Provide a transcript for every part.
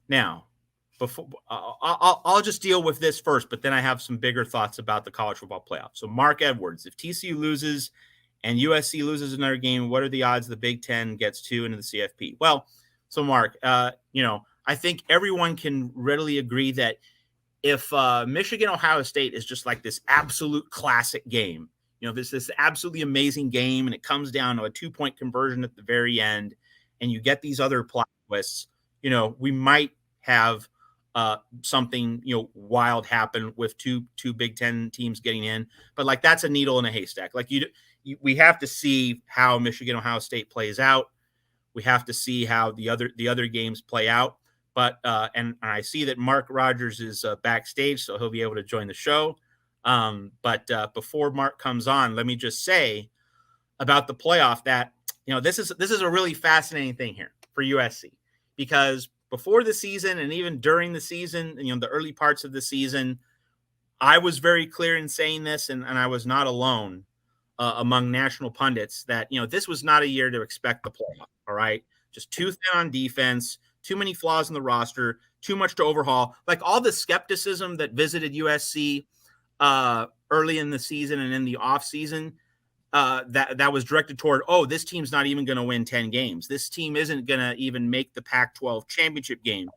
Now, before I'll just deal with this first, but then I have some bigger thoughts about the college football playoff. So, Mark Edwards, if TCU loses and USC loses another game, what are the odds the Big Ten gets two into the CFP? Well, so Mark, I think everyone can readily agree that if Michigan Ohio State is just like this absolute classic game, this absolutely amazing game, and it comes down to a 2-point conversion at the very end, and you get these other plot twists, we might have something wild happen with two Big Ten teams getting in, but like that's a needle in a haystack. Like we have to see how Michigan Ohio State plays out. We have to see how the other games play out. But and I see that Mark Rogers is backstage, so he'll be able to join the show. But before Mark comes on, let me just say about the playoff that this is a really fascinating thing here for USC, because before the season and even during the season, the early parts of the season, I was very clear in saying this, and I was not alone among national pundits that this was not a year to expect the playoff. All right, just too thin on defense. Too many flaws in the roster, too much to overhaul. Like all the skepticism that visited USC early in the season and in the offseason, that was directed toward, this team's not even going to win 10 games. This team isn't going to even make the Pac-12 championship game.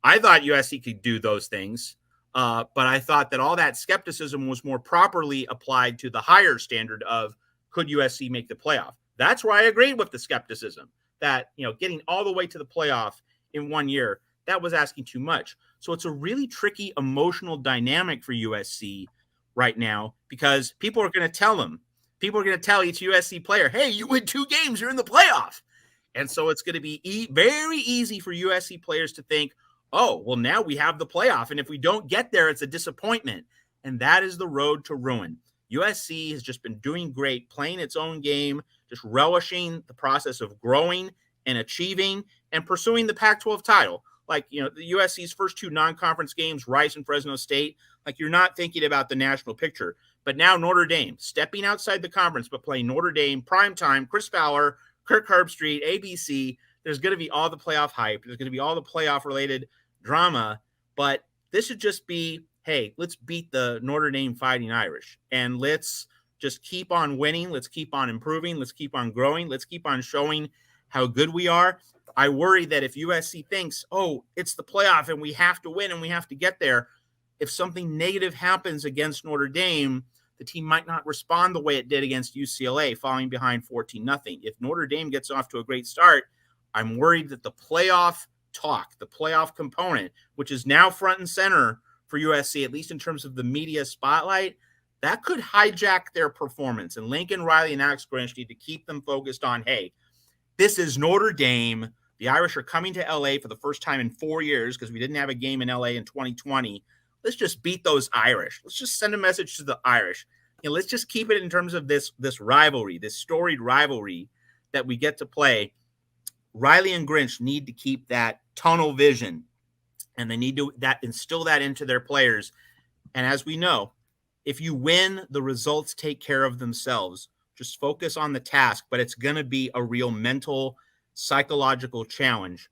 I thought USC could do those things, but I thought that all that skepticism was more properly applied to the higher standard of could USC make the playoff. That's where I agreed with the skepticism that, getting all the way to the playoff in 1 year, that was asking too much. So it's a really tricky emotional dynamic for USC right now, because people are going to tell each USC player, hey, you win 2 games, you're in the playoff. And so it's going to be very easy for USC players to think, well, now we have the playoff, and if we don't get there, it's a disappointment. And that is the road to ruin. USC has just been doing great, playing its own game, just relishing the process of growing and achieving and pursuing the Pac-12 title. Like, the USC's first 2 non-conference games, Rice and Fresno State, like you're not thinking about the national picture. But now Notre Dame, stepping outside the conference, but playing Notre Dame, primetime, Chris Fowler, Kirk Herbstreit, ABC. There's going to be all the playoff hype. There's going to be all the playoff-related drama. But this should just be, hey, let's beat the Notre Dame Fighting Irish. And let's just keep on winning. Let's keep on improving. Let's keep on growing. Let's keep on showing how good we are. I worry that if USC thinks, it's the playoff and we have to win and we have to get there, if something negative happens against Notre Dame, the team might not respond the way it did against UCLA, falling behind 14-0. If Notre Dame gets off to a great start, I'm worried that the playoff talk, the playoff component, which is now front and center for USC, at least in terms of the media spotlight, that could hijack their performance. And Lincoln Riley and Alex Grinch need to keep them focused on, hey, this is Notre Dame. The Irish are coming to LA for the first time in 4 years because we didn't have a game in LA in 2020. Let's just beat those Irish. Let's just send a message to the Irish. Let's just keep it in terms of this rivalry, this storied rivalry that we get to play. Riley and Grinch need to keep that tunnel vision, and they need to instill that into their players. And as we know, if you win, the results take care of themselves. Just focus on the task, but it's going to be a real mental, psychological challenge